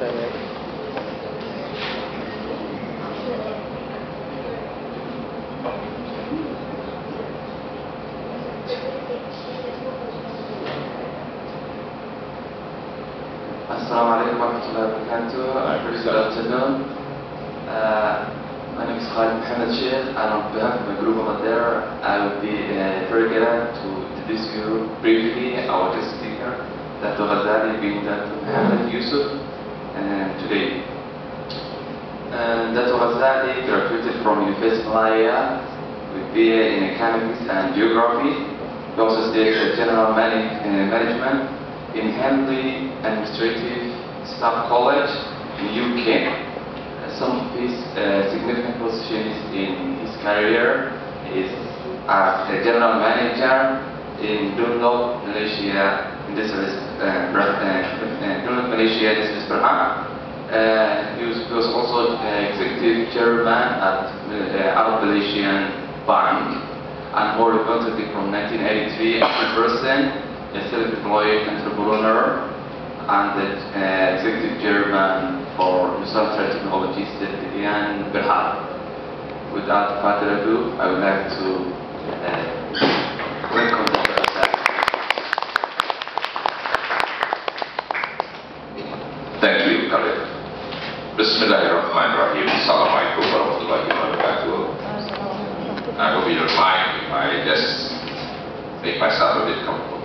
Assalamu alaikum warahmatullahi wabarakatuh. Good afternoon. My name is Khalid Mohammed Sheikh, and on behalf of my group over there, I will be very glad to introduce you briefly our guest speaker, Dato Ghazali, being Dato Mohammed Yusoff, today. Dato Ghazali graduated from University of Malaya with BA in Economics and Geography. He also studied General Management in Henley Administrative Staff College in UK. Some of his significant positions in his career is as a general manager in Dunlop, Malaysia, He was also executive chairman at Arab Malaysian Bank, and more importantly, from 1983 as the president, a self-employed entrepreneur, and the executive chairman for Yusoff Technologies in Berhad. Without further ado, I would like to welcome the president. Thank you, Khalid. Bismillahirrahmanirrahim. Assalamualaikum warahmatullahi wabarakatuh. I hope you don't mind if I just make myself a bit comfortable.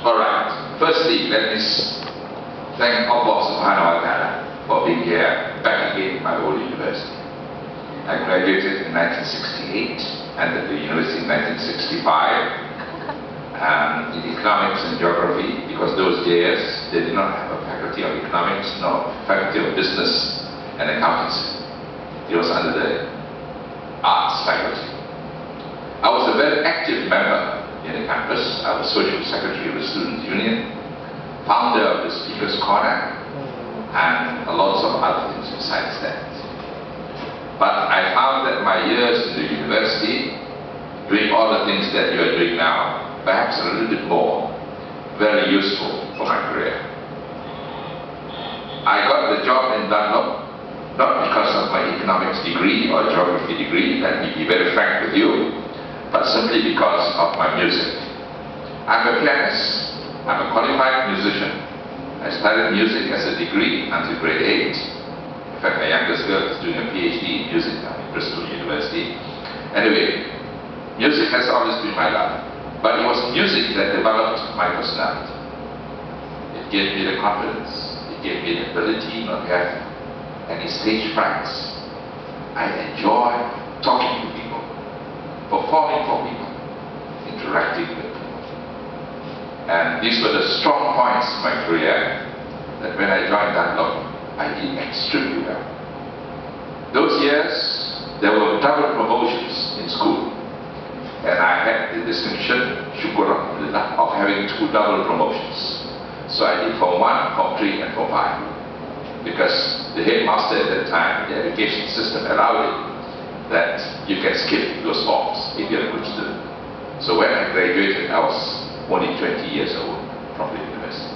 Alright, firstly, let me thank Allah subhanahu wa ta'ala for being here back again in my old university. I graduated in 1968 and at the university in 1965 in economics and geography, because those years they did not have a faculty of economics nor faculty of business and accountancy. It was under the arts faculty. I was a very active member in the campus. I was social secretary of the Student Union, founder of the Speaker's Corner, and lots of other things besides that. But I found that my years in the university, doing all the things that you are doing now, perhaps a little bit more, very useful for my career. I got the job in Dunlop, not because of my economics degree or geography degree, let me be very frank with you, but simply because of my music. I'm a pianist, I'm a qualified musician. I studied music as a degree until grade 8. In fact, my youngest girl is doing a PhD in music now at Bristol University. Anyway, music has always been my love. But it was music that developed my personality. It gave me the confidence. It gave me the ability not to have any stage frights. I enjoy talking to people, performing for people, interacting with people. And these were the strong points in my career that when I joined Dunlop, I did extremely well. Those years, there were double promotions in school. And I had the distinction, shukr alhamdulillah, of having 2 double promotions. So I did Form 1, Form 3, and Form 5. Because the headmaster at that time, the education system allowed it that you can skip those forms if you're a good student. So when I graduated, I was only 20 years old from the university.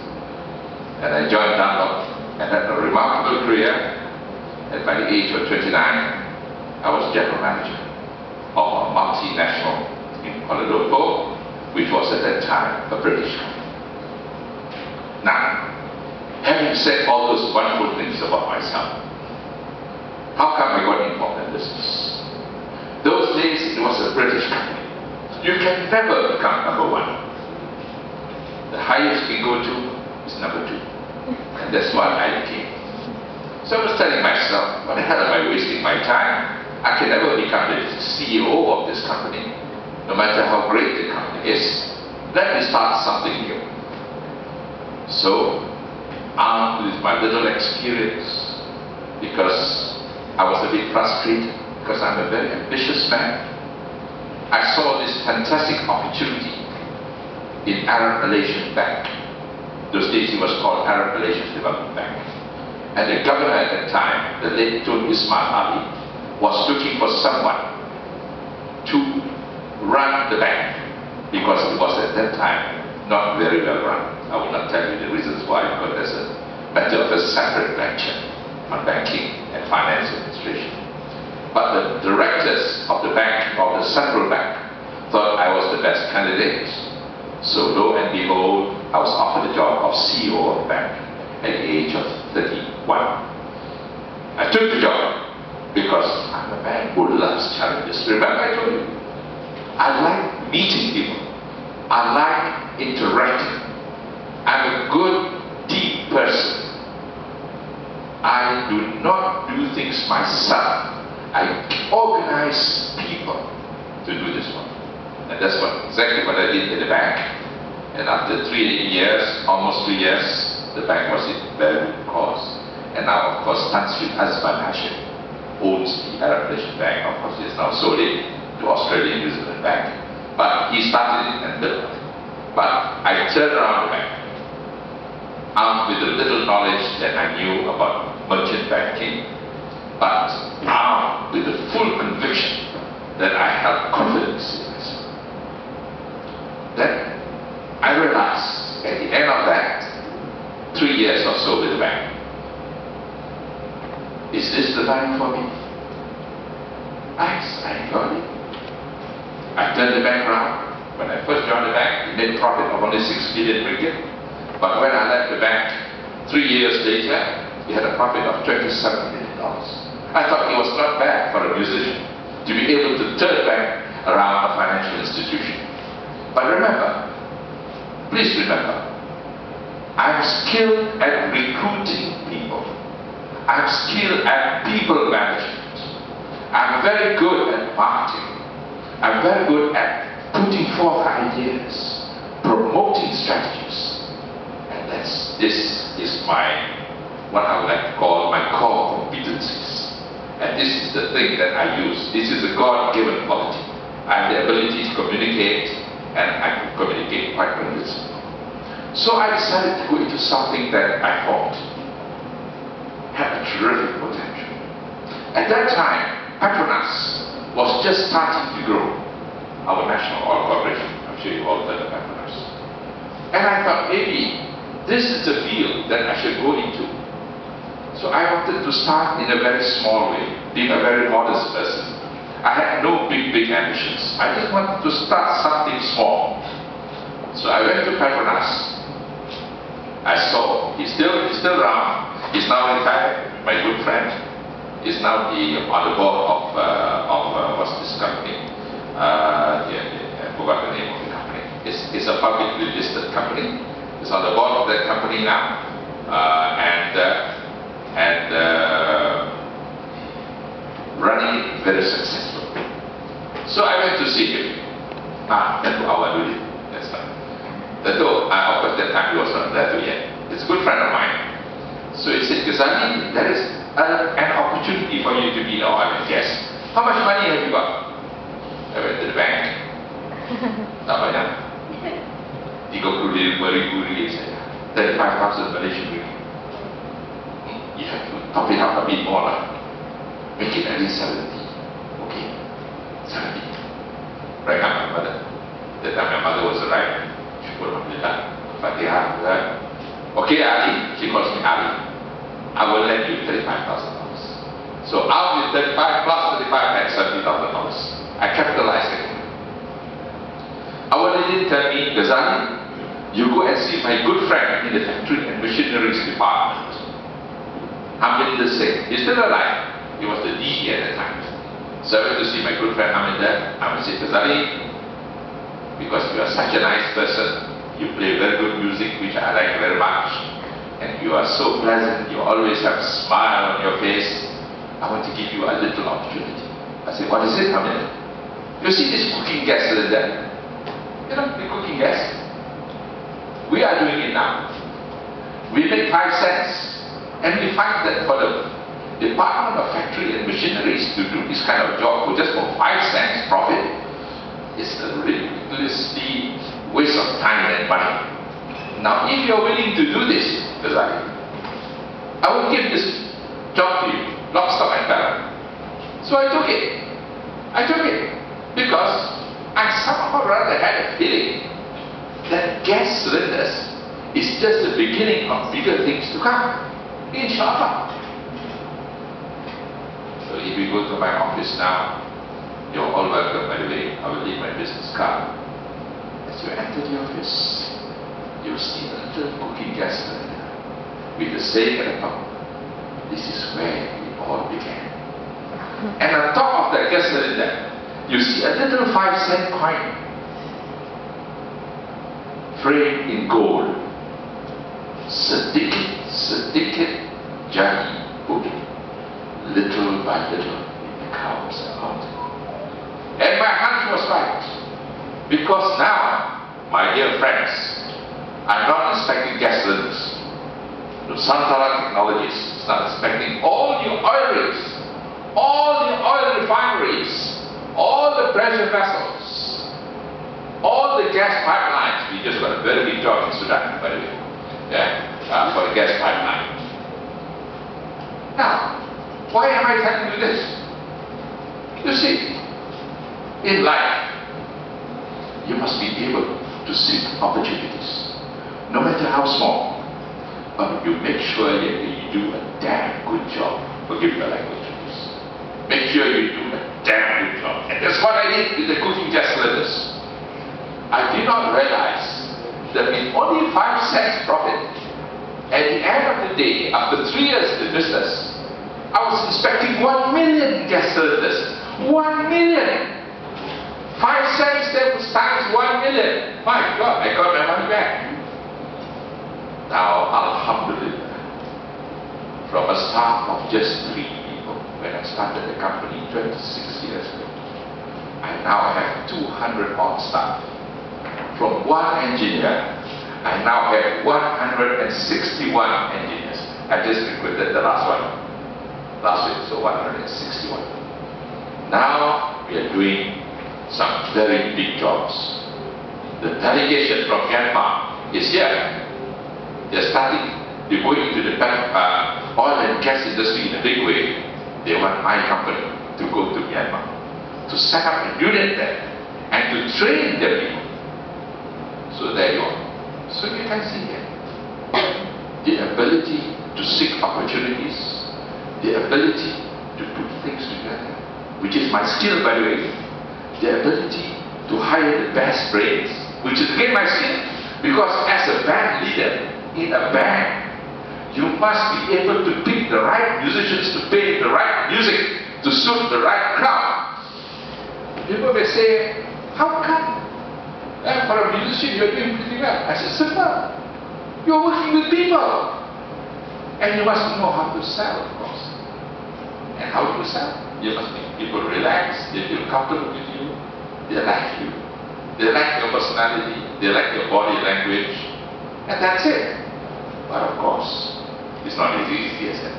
And I joined Dato and had a remarkable career. And by the age of 29, I was general manager of a multinational in Kuala Lumpur, which was at that time a British company. Now, having said all those wonderful things about myself, how come I got involved in business? Those days it was a British company. You can never become number 1. The highest you can go to is number 2. And that's what I became. So I was telling myself, what the hell am I wasting my time? I can never become the CEO of this company, no matter how great the company is. Let me start something new. So, armed with my little experience, because I was a bit frustrated, because I'm a very ambitious man, I saw this fantastic opportunity in Arab Malaysian Bank. Those days it was called Arab Malaysian Development Bank. And the governor at that time, the late Tun Ismail Ali, was looking for someone to run the bank, because it was at that time not very well run. I will not tell you the reasons why, but that's a matter of a separate venture on banking and finance administration. But the directors of the bank, of the central bank, thought I was the best candidate. So lo and behold, I was offered the job of CEO of the bank at the age of 31. I took the job because I'm a man who loves challenges. Remember I told you, I like meeting people. I like interacting. I'm a good, deep person. I do not do things myself. I organize people to do this one. And that's exactly what I did in the bank. And after 3 years, almost 3 years, the bank was in very good cause. And now, of course, Tan Sri Azman Hashim owns the Arab Malaysian Bank. Of course, he has now sold it to Australia and New Zealand Bank. But he started it and built it. But I turned around the bank, armed with the little knowledge that I knew about merchant banking, but armed with the full conviction that I had confidence in myself. Then I realized at the end of that 3 years or so with the bank, is this the bank for me? I enjoyed it. I turned the bank around. When I first joined the bank, we made a profit of only 6 billion ringgit. But when I left the bank 3 years later, we had a profit of $27 million. I thought it was not bad for a musician to be able to turn back around a financial institution. But remember, please remember, I'm skilled at recruiting people. I'm skilled at people management. I'm very good at marketing. I'm very good at putting forth ideas, promoting strategies. And this is what I would like to call my core competencies. And this is the thing that I use. This is a God-given quality. I have the ability to communicate, and I can communicate quite convincingly. So I decided to go into something that I thought had a terrific potential. At that time, Petronas was just starting to grow, our national oil corporation. I'm sure you all heard of Petronas. And I thought maybe this is the field that I should go into. So I wanted to start in a very small way, being a very modest person. I had no big ambitions. I just wanted to start something small. So I went to Petronas. I saw, he's still around. He's now retired, my good friend. He's now on the board of what's this company? I forgot the name of the company. It's a publicly listed company. He's on the board of that company now. Running it very successfully. So I went to see him. Dato Awaluli. That's right. Dato, of course that time he was not Dato yet. It's a good friend of mine. So he said, Ghazali, there is an opportunity for you to be an oil and gas. How much money have you got? I went to the bank. Tak banyak. 35,000 ringgit saja. 35,000 Malaysian ringgit. You have to top it up a bit more lah. Make it at least 70. Okay, 70. Rang up my mother. That time my mother was alive. Syukur Alhamdulillah. Fatihah. Okay, Ali. She calls me Ali. I will lend you $35,000. So out with 35 plus 35, I had $70,000. I capitalized it. Our lady tell me, Ghazali, you go and see my good friend in the factory and machineries department. Haminder Singh. He's still alive. He was the DE at the time. So I went to see my good friend Haminder. I said, Ghazali, because you are such a nice person, you play very good music, which I like very much, and you are so pleasant, you always have a smile on your face, I want to give you a little opportunity. I said, what is it, Haminder? You see this cooking gas cylinder? You know, the cooking gas? We are doing it now. We make 5 cents, and we find that for the Department of Factory and Machineries to do this kind of job for just 5 cents profit is a ridiculously waste of time and money. Now, if you're willing to do this, Ghazali, I will give this job to you, lock, stock and barrel. So I took it. I took it because I somehow rather had a feeling that gas cylinders is just the beginning of bigger things to come. Inshallah. So if you go to my office now, you're all welcome. By the way, I will leave my business card. As you enter the office, you'll see a little cooking gas cylinder with the saying at the top, "This is where it all began." And on top of that gas cylinder, you see a little 5-cent coin framed in gold. Sedikit, sedikit jadi bukit. Little by little, it becomes a mountain. And my hunch was right. Because now, my dear friends, I'm not inspecting gas cylinders. Nusantara Technologies is not inspecting all the oil rigs, all the oil refineries, all the pressure vessels, all the gas pipelines. We just got a very big job in Sudan, by the way, for the gas pipeline. Now, why am I telling you this? You see, in life, you must be able to seek opportunities, no matter how small, but you make sure that you do a damn good job. Forgive the language, please. Make sure you do a damn good job. And that's what I did with the cooking gas cylinders. I did not realize that with only 5 cents profit, at the end of the day, after 3 years in business, I was inspecting 1 million gas cylinders. 1 million! 5 cents there was times 1 million. My God, I got my money back. Now, alhamdulillah, from a staff of just 3 people, when I started the company 26 years ago, I now have 200 odd staff. From 1 engineer, I now have 161 engineers. I just recruited the last one last week, so 161. Now we are doing some very big jobs. The delegation from Myanmar is here. They're starting, they're going into the oil and gas industry in a big way. They want my company to go to Myanmar, to set up a unit there, and to train their people. So there you are. So you can see here, the ability to seek opportunities, the ability to put things together, which is my skill, by the way, the ability to hire the best brains, which is again my skill, because as a band leader in a band, you must be able to pick the right musicians to play the right music to suit the right crowd. People may say, how come? For a musician, you're doing pretty well. I said, simple. You're working with people. And you must know how to sell, of course. And how to sell? You must make people relax, they feel comfortable with you, they like you, they like your personality, they like your body language, and that's it. But of course, it's not as easy as that.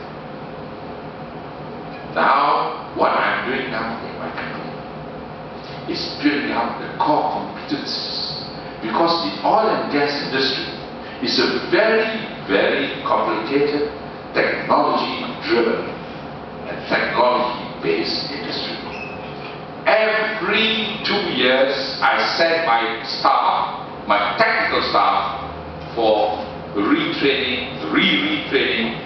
Now, what I'm doing now in my company is building up the core competencies, because the oil and gas industry is a very, very complicated, technology-driven and technology-based industry. Every 2 years, I send my staff, my technical staff, for retraining, retraining.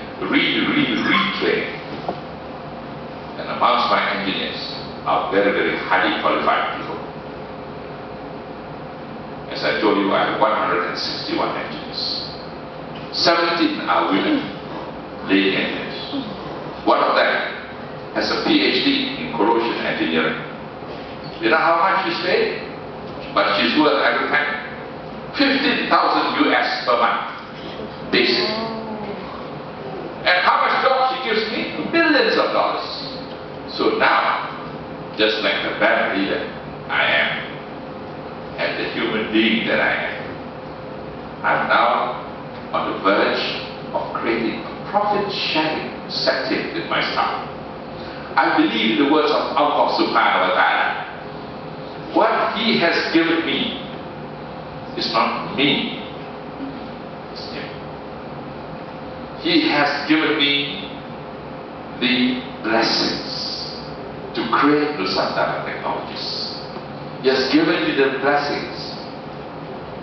And amongst my engineers are very, very highly qualified people. As I told you, I have 161 engineers. 17 are women, lady engineers. One of them has a PhD in corrosion engineering. You know how much she's paid? But she's worth every time 15,000 US per month. Basic. And how much job she gives me? Millions of dollars. So now, just like the band leader I am, and the human being that I am, I'm now on the verge of creating a profit-sharing setting with my staff. I believe in the words of Allah subhanahu wa ta'ala. What He has given me is not me, it's Him. He has given me the blessings to create Nusantara Technologies. He has given me the blessings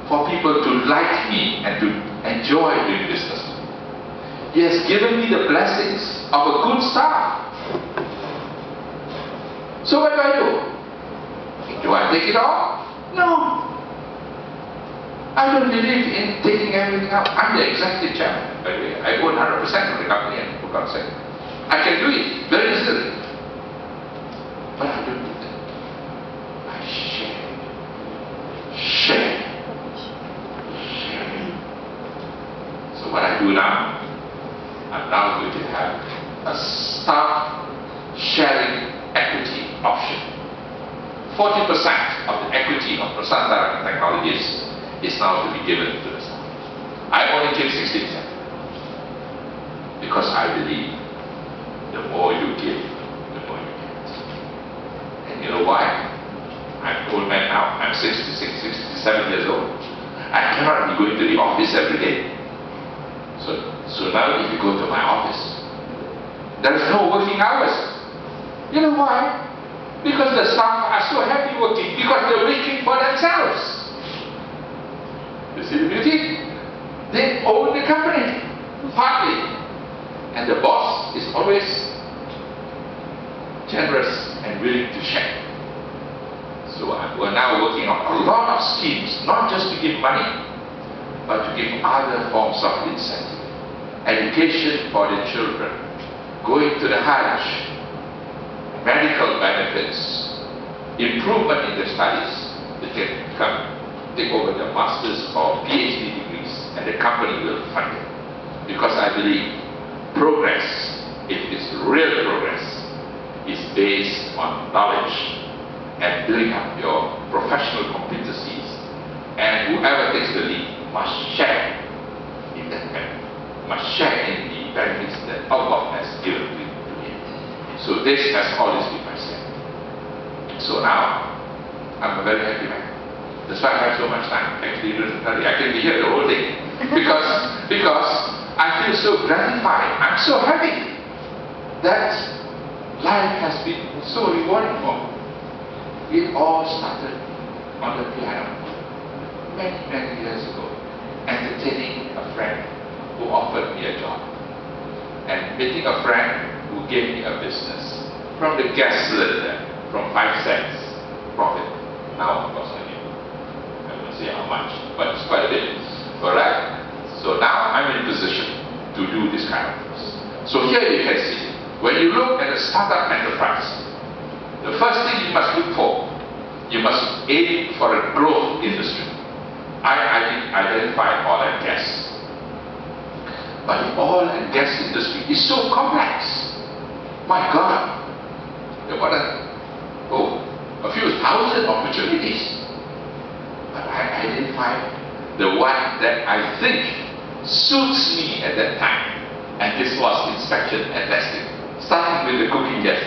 for people to like me and to enjoy doing business. He has given me the blessings of a good staff. So what do? Do I take it all? No. I don't believe in taking everything out. I'm the executive chairman, by the way. I own 100% of the company, and for God's sake. I can do it very easily. But I don't do that. I share. Share. Share. So what I do now, I'm now going to have a staff sharing equity option. 40% of the equity of Prasanta Technologies is now to be given to the staff. I only give 60%. Because I believe the more you give, the more you get. And you know why? I'm an old man now. I'm 66, 67 years old. I cannot be going to the office every day. So now if you go to my office, there is no working hours. You know why? Because the staff are so happy working, because they're working for themselves. You see the beauty? They own the company, partly. And the boss is always generous and willing to share. So we're now working on a lot of schemes, not just to give money, but to give other forms of incentive. Education for the children, going to the Hajj, medical benefits, improvement in their studies. They can come take over their master's or PhD degrees, and the company will fund it. Because I believe progress, if it's real progress, is based on knowledge and building up your professional competencies. And whoever takes the lead must share in that benefit, must share in the benefits that Allah has given to him. So this has always been my stand. So now, I'm a very happy man. That's why I have so much time. Actually, I can be here the whole day. Because I feel so gratified. I'm so happy that life has been so rewarding for me. It all started on the piano many, many years ago, entertaining a friend who offered me a job, and meeting a friend who gave me a business from the gas cylinder, from 5 cents profit. Now, of course, I won't say how much, but it's quite a bit. Alright? So now I'm in a position to do this kind of things. So here you can see, when you look at a startup enterprise, the first thing you must look for, you must aim for a growth industry. I identified oil and gas. But the oil and gas industry is so complex. My God, there were a few thousand opportunities. But I identified the one that I think suits me at that time. And this was inspection and testing, starting with the cooking gas.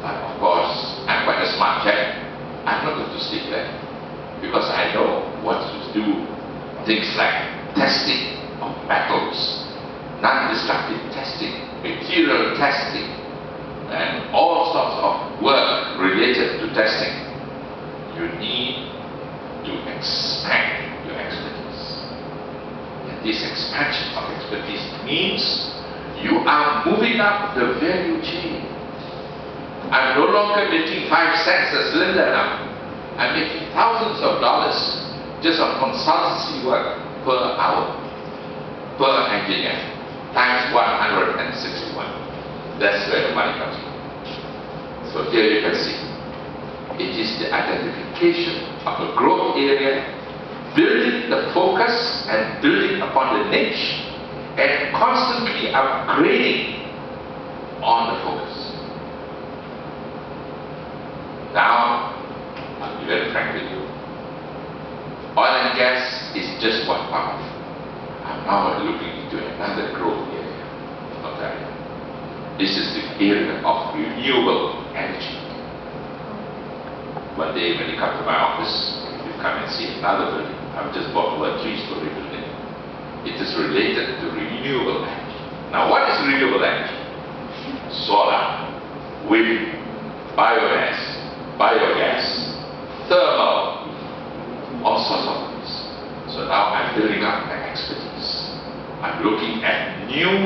But of course, I'm quite a smart chap. I'm not going to stick there, because I know what to do. Things like testing of metals, non-destructive testing, material testing, and all sorts of work related to testing. You need to expand your expertise. And this expansion of expertise means you are moving up the value chain. I'm no longer making 5 cents a cylinder now. I'm making thousands of dollars just on consultancy work per hour, per engineer, times 161. That's where the money comes from. So here you can see, it is the identification of a growth area, building the focus and building upon the niche, and constantly upgrading on the focus. Now, I'll be very frank with you. Oil and gas is just one part. I'm now looking into another growth area. Okay. This is the area of renewable energy. One day when you come to my office, you come and see another building. I've just bought a 3-story building. It is related to renewable energy. Now, what is renewable energy? Solar, wind, biogas, thermal, all sorts of things. So now I'm building up my expertise. I'm looking at new